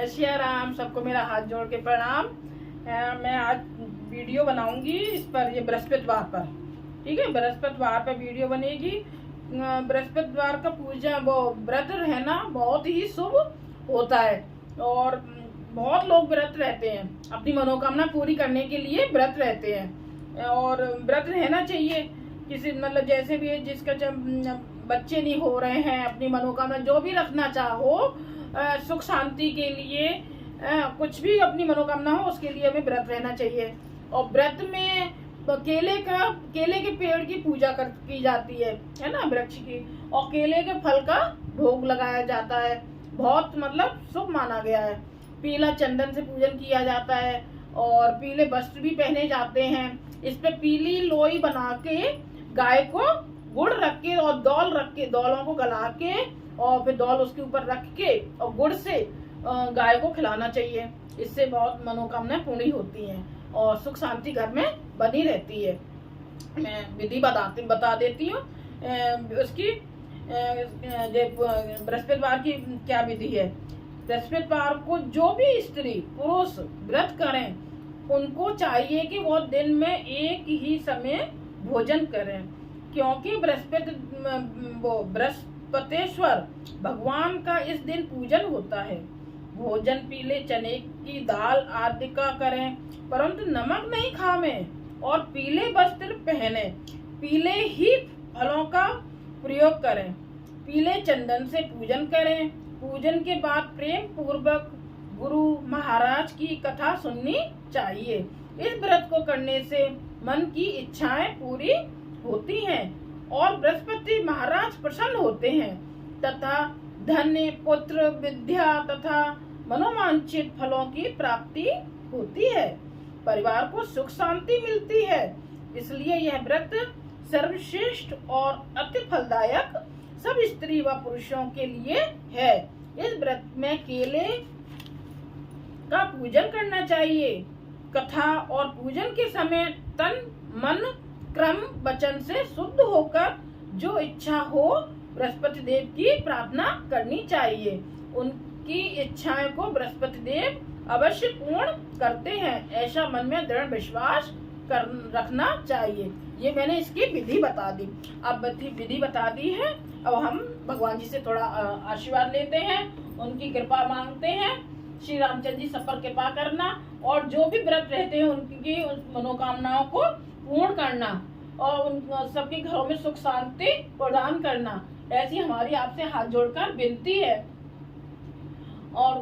जय सिया राम। सबको मेरा हाथ जोड़ के प्रणाम। मैं आज वीडियो बनाऊंगी इस पर, ये बृहस्पतिवार पर, ठीक है। बृहस्पतिवार पर वीडियो बनेगी। बृहस्पतिवार का पूजा वो व्रत रहना बहुत ही शुभ होता है और बहुत लोग व्रत रहते हैं, अपनी मनोकामना पूरी करने के लिए व्रत रहते हैं और व्रत रहना चाहिए। किसी मतलब जैसे भी जिसका बच्चे नहीं हो रहे हैं, अपनी मनोकामना जो भी रखना चाहो, सुख शांति के लिए, कुछ भी अपनी मनोकामना हो उसके लिए हमें व्रत रहना चाहिए। और व्रत में केले के पेड़ की पूजा की जाती है ना, वृक्ष की, और केले के फल का भोग लगाया जाता है। बहुत मतलब शुभ माना गया है। पीला चंदन से पूजन किया जाता है और पीले वस्त्र भी पहने जाते हैं। इस पे पीली लोई बना के गाय को गुड़ रख के और दौल रख के, दौलों को गला के और फिर दौल उसके ऊपर रख के और गुड़ से गाय को खिलाना चाहिए। इससे बहुत मनोकामनाएं पूरी होती हैं और सुख शांति घर में बनी रहती है। मैं विधि बता देती हूँ उसकी। बृहस्पतिवार की क्या विधि है। बृहस्पतिवार को जो भी स्त्री पुरुष व्रत करें, उनको चाहिए कि वो दिन में एक ही समय भोजन करें, क्योंकि बृहस्पतेश्वर भगवान का इस दिन पूजन होता है। भोजन पीले चने की दाल आदि का करें, परंतु नमक नहीं खावें और पीले वस्त्र पहने, पीले ही फलों का प्रयोग करें, पीले चंदन से पूजन करें। पूजन के बाद प्रेम पूर्वक गुरु महाराज की कथा सुननी चाहिए। इस व्रत को करने से मन की इच्छाएं पूरी होती हैं और बृहस्पति महाराज प्रसन्न होते हैं तथा धन्य पुत्र विद्या तथा मनोवांछित फलों की प्राप्ति होती है। परिवार को सुख शांति मिलती है। इसलिए यह व्रत सर्वश्रेष्ठ और अति फलदायक सब स्त्री व पुरुषों के लिए है। इस व्रत में केले का पूजन करना चाहिए। कथा और पूजन के समय तन मन क्रम वचन से शुद्ध होकर जो इच्छा हो बृहस्पति देव की प्रार्थना करनी चाहिए। उनकी इच्छाएं को बृहस्पति देव अवश्य पूर्ण करते हैं, ऐसा मन में दृढ़ विश्वास रखना चाहिए। ये मैंने इसकी विधि बता दी। अब विधि बता दी है, अब हम भगवान जी से थोड़ा आशीर्वाद लेते हैं, उनकी कृपा मांगते हैं। श्री रामचंद्र जी सब पर कृपा करना और जो भी व्रत रहते हैं उनकी मनोकामनाओं को पूर्ण करना और उन सबके घरों में सुख शांति प्रदान करना, ऐसी हमारी आपसे हाथ जोड़कर विनती है। और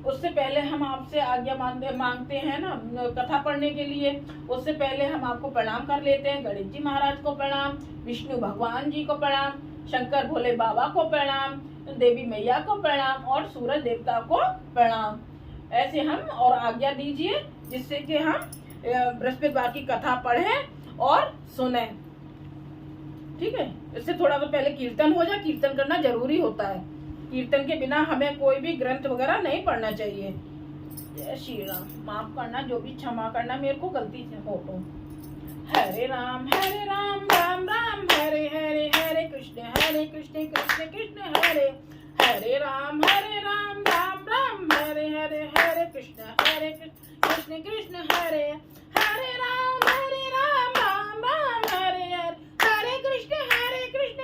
उससे पहले हम आपसे आज्ञा मांगते हैं ना कथा पढ़ने के लिए। उससे पहले हम आपको प्रणाम कर लेते हैं। गणेश जी महाराज को प्रणाम, विष्णु भगवान जी को प्रणाम, शंकर भोले बाबा को प्रणाम, देवी मैया को प्रणाम और सूरज देवता को प्रणाम। ऐसे हम और आज्ञा दीजिए जिससे कि हम बृहस्पतिवार की कथा पढ़ें और सुने, ठीक है। इससे थोड़ा तो पहले कीर्तन हो जाए। कीर्तन करना जरूरी होता है। कीर्तन के बिना हमें कोई भी ग्रंथ वगैरह नहीं पढ़ना चाहिए। जय श्री राम। माफ करना, जो भी क्षमा करना मेरे को गलती से हो तो। हरे राम राम राम हरे हरे, हरे कृष्ण कृष्ण कृष्ण हरे हरे राम राम राम हरे हरे, हरे कृष्ण कृष्ण हरे हरे राम राम हरे हरे, हरे कृष्ण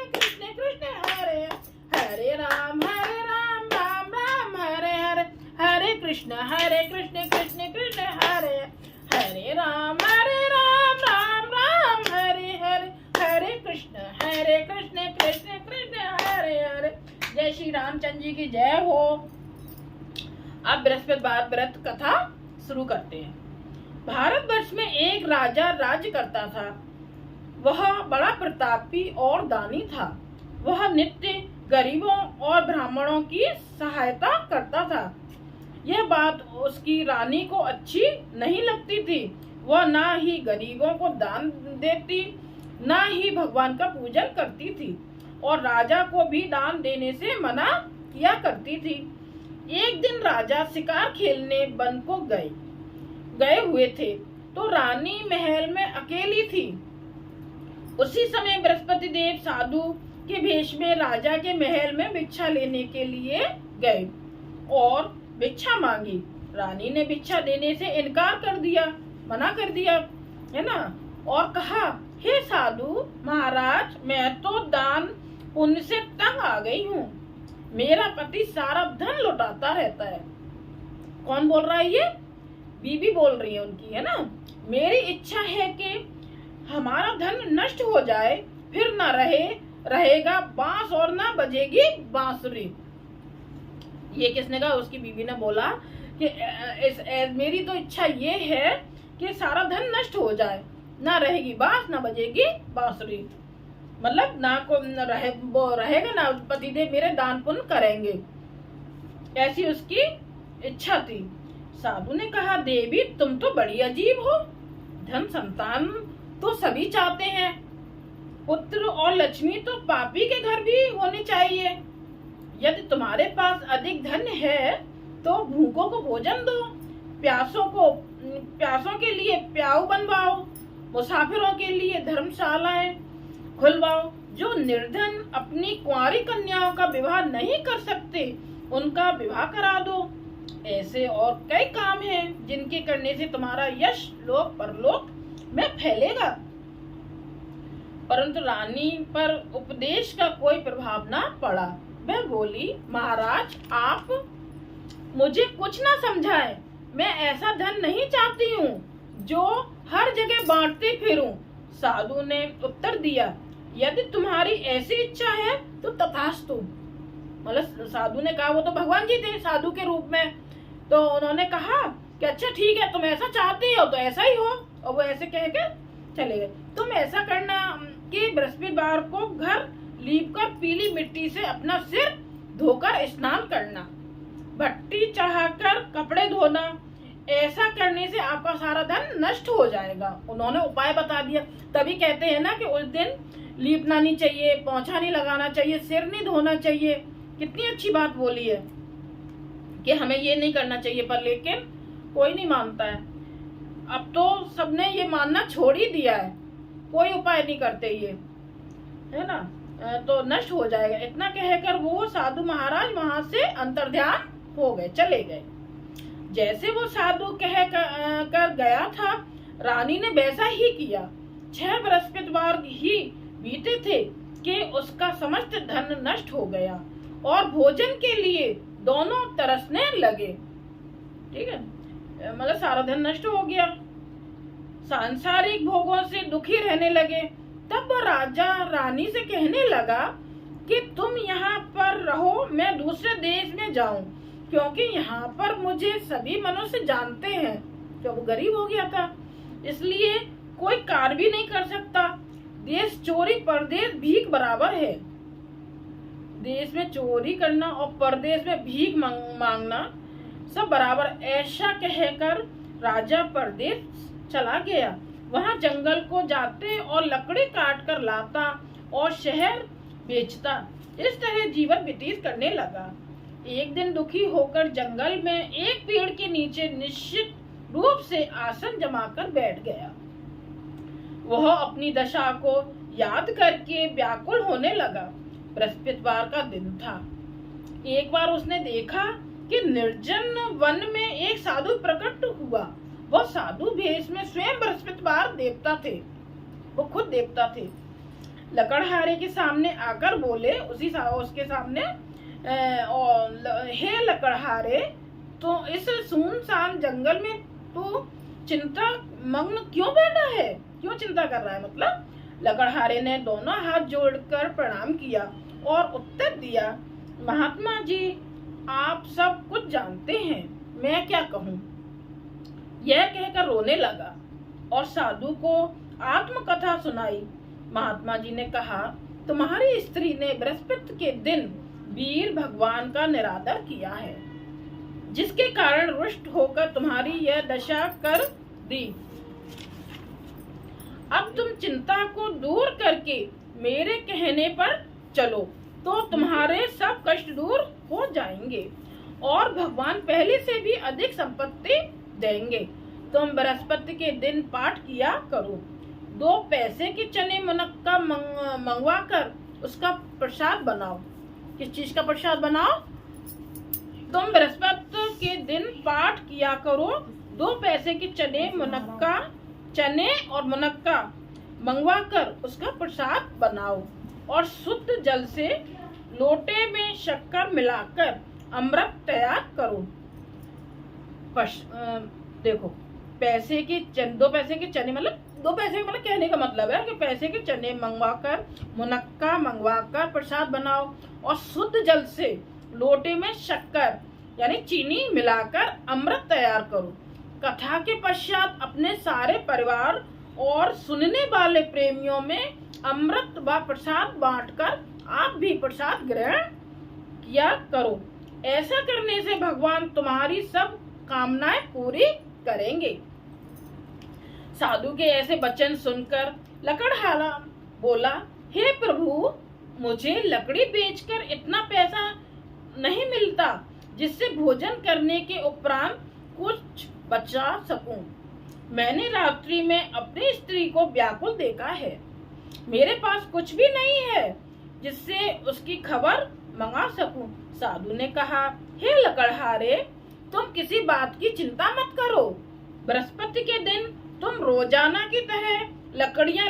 कृष्ण हरे हरे राम राम हरे हरे, हरे कृष्ण कृष्ण हरे हरे राम राम हरे हरे, हरे कृष्ण कृष्ण हरे हरे। जय श्री रामचंद्र जी की जय हो। अब बृहस्पतिवार व्रत कथा शुरू करते हैं। भारतवर्ष में एक राजा राज्य करता था। वह बड़ा प्रतापी और दानी था। वह नित्य गरीबों और ब्राह्मणों की सहायता करता था। यह बात उसकी रानी को अच्छी नहीं लगती थी। वह ना ही गरीबों को दान देती, ना ही भगवान का पूजन करती थी और राजा को भी दान देने से मना किया करती थी। एक दिन राजा शिकार खेलने वन को गए हुए थे तो रानी महल में अकेली थी। उसी समय बृहस्पति देव साधु के भेष में राजा के महल में भिक्षा लेने के लिए गए। और भिक्षा मांगी। रानी ने भिक्षा देने से इनकार कर दिया, मना कर दिया, है ना, और कहा, हे साधु महाराज, मैं तो दान पुण्य से तंग आ गई हूँ। मेरा पति सारा धन लुटाता रहता है। कौन बोल रहा है ये? बीबी बोल रही है उनकी, है ना। मेरी इच्छा है कि हमारा धन नष्ट हो जाए, फिर न रहेगा बांस और न बजेगी बांसुरी। ये किसने कहा? उसकी बीवी ने बोला कि मेरी तो इच्छा ये है कि सारा धन नष्ट हो जाए, ना रहेगी बांस ना बजेगी बांसुरी, मतलब ना को रहेगा ना पतिदेव मेरे दान पुण्य करेंगे, ऐसी उसकी इच्छा थी। साधु ने कहा, देवी तुम तो बड़ी अजीब हो। धन संतान तो सभी चाहते हैं, पुत्र और लक्ष्मी तो पापी के घर भी होनी चाहिए। यदि तुम्हारे पास अधिक धन है तो भूखों को भोजन दो, प्यासों के लिए प्याऊ बनवाओ, मुसाफिरों के लिए धर्मशालाएं खुलवाओ। जो निर्धन अपनी कुंवारी कन्याओं का विवाह नहीं कर सकते उनका विवाह करा दो। ऐसे और कई काम हैं जिनके करने से तुम्हारा यश लोक परलोक में फैलेगा। परंतु रानी पर उपदेश का कोई प्रभाव न पड़ा। वह बोली, महाराज आप मुझे कुछ ना समझाएं, मैं ऐसा धन नहीं चाहती हूँ जो हर जगह बांटते फिरूं। साधु ने उत्तर दिया, यदि तुम्हारी ऐसी इच्छा है तो तथास्तु। मतलब साधु ने कहा, वो तो भगवान जी थे साधु के रूप में, तो उन्होंने कहा कि अच्छा ठीक है, तुम ऐसा चाहती हो तो ऐसा ही हो। और वो ऐसे कह के चले गए। तुम ऐसा करना कि बृहस्पतिवार को घर लीपकर पीली मिट्टी से अपना सिर धोकर स्नान करना, भट्टी चढ़ाकर कपड़े धोना। ऐसा करने से आपका सारा धन नष्ट हो जाएगा। उन्होंने उपाय बता दिया। तभी कहते हैं ना कि उस दिन लीपना नहीं चाहिए, पोंछा नहीं लगाना चाहिए, सिर नहीं धोना चाहिए। कितनी अच्छी बात बोली है कि हमें ये नहीं करना चाहिए, पर लेकिन कोई नहीं मानता है। अब तो सबने ये मानना छोड़ ही दिया है, कोई उपाय नहीं करते ये, है ना, तो नष्ट हो जाएगा। इतना कहकर वो साधु महाराज वहां से अंतर्ध्यान हो गए, चले गए। जैसे वो साधु कह कर गया था, रानी ने वैसा ही किया। 6 बृहस्पतिवार ही बीते थे कि उसका समस्त धन नष्ट हो गया और भोजन के लिए दोनों तरसने लगे। ठीक है, मतलब सारा धन नष्ट हो गया, सांसारिक भोगों से दुखी रहने लगे। तब वो राजा रानी से कहने लगा कि तुम यहाँ पर रहो, मैं दूसरे देश में जाऊं, क्योंकि यहाँ पर मुझे सभी मनुष्य जानते हैं। क्योंकि वो गरीब हो गया था, इसलिए कोई कार्य भी नहीं कर सकता। देश चोरी परदेश भीख बराबर है। देश में चोरी करना और परदेश में भीख मांगना सब बराबर। ऐसा कहकर राजा परदेश चला गया। वहां जंगल को जाते और लकड़ी काट कर लाता और शहर बेचता। इस तरह जीवन व्यतीत करने लगा। एक दिन दुखी होकर जंगल में एक पेड़ के नीचे निश्चित रूप से आसन जमाकर बैठ गया। वह अपनी दशा को याद करके व्याकुल होने लगा। बृहस्पतिवार का दिन था। एक बार उसने देखा कि निर्जन वन में एक साधु प्रकट हुआ। वह साधु भेष में स्वयं बृहस्पतिवार देवता थे, वो खुद देवता थे। लकड़हारे के सामने आकर बोले, उसके सामने, हे लकड़हारे, तो इस सुनसान जंगल में तू चिंता मग्न क्यों बैठा है, क्यों चिंता कर रहा है? मतलब लकड़हारे ने दोनों हाथ जोड़कर प्रणाम किया और उत्तर दिया, महात्मा जी आप सब कुछ जानते हैं, मैं क्या कहूँ। यह कहकर रोने लगा और साधु को आत्मकथा सुनाई। महात्मा जी ने कहा, तुम्हारी स्त्री ने बृहस्पति के दिन वीर भगवान का निरादर किया है, जिसके कारण रुष्ट होकर तुम्हारी यह दशा कर दी। अब तुम चिंता को दूर करके मेरे कहने पर चलो तो तुम्हारे सब कष्ट दूर हो जाएंगे और भगवान पहले से भी अधिक संपत्ति देंगे। तुम बृहस्पति के दिन पाठ किया करो। 2 पैसे के चने मुनक्का मंगवा कर उसका प्रसाद बनाओ। किस चीज का प्रसाद बनाओ? तुम बृहस्पति के दिन पाठ किया करो। 2 पैसे के चने और मुनक्का मंगवा कर उसका प्रसाद बनाओ और शुद्ध जल से लोटे में शक्कर मिलाकर अमृत तैयार करो। देखो, 2 पैसे के चने मतलब 2 पैसे मतलब कहने का मतलब है कि पैसे के चने मंगवाकर, मुनक्का मंगवाकर प्रसाद बनाओ और शुद्ध जल से लोटे में शक्कर यानी चीनी मिलाकर अमृत तैयार करो। कथा के पश्चात अपने सारे परिवार और सुनने वाले प्रेमियों में अमृत व प्रसाद बांटकर आप भी प्रसाद ग्रहण किया करो। ऐसा करने से भगवान तुम्हारी सब कामनाएं पूरी करेंगे। साधु के ऐसे वचन सुनकर लकड़हारा बोला, हे प्रभु, मुझे लकड़ी बेचकर इतना पैसा नहीं मिलता जिससे भोजन करने के उपरांत कुछ बचा सकूं। मैंने रात्रि में अपनी स्त्री को व्याकुल देखा है। मेरे पास कुछ भी नहीं है जिससे उसकी खबर मंगा सकूं। साधु ने कहा, हे लकड़हारे, तुम किसी बात की चिंता मत करो। बृहस्पति के दिन तुम रोजाना की तरह लकड़ियां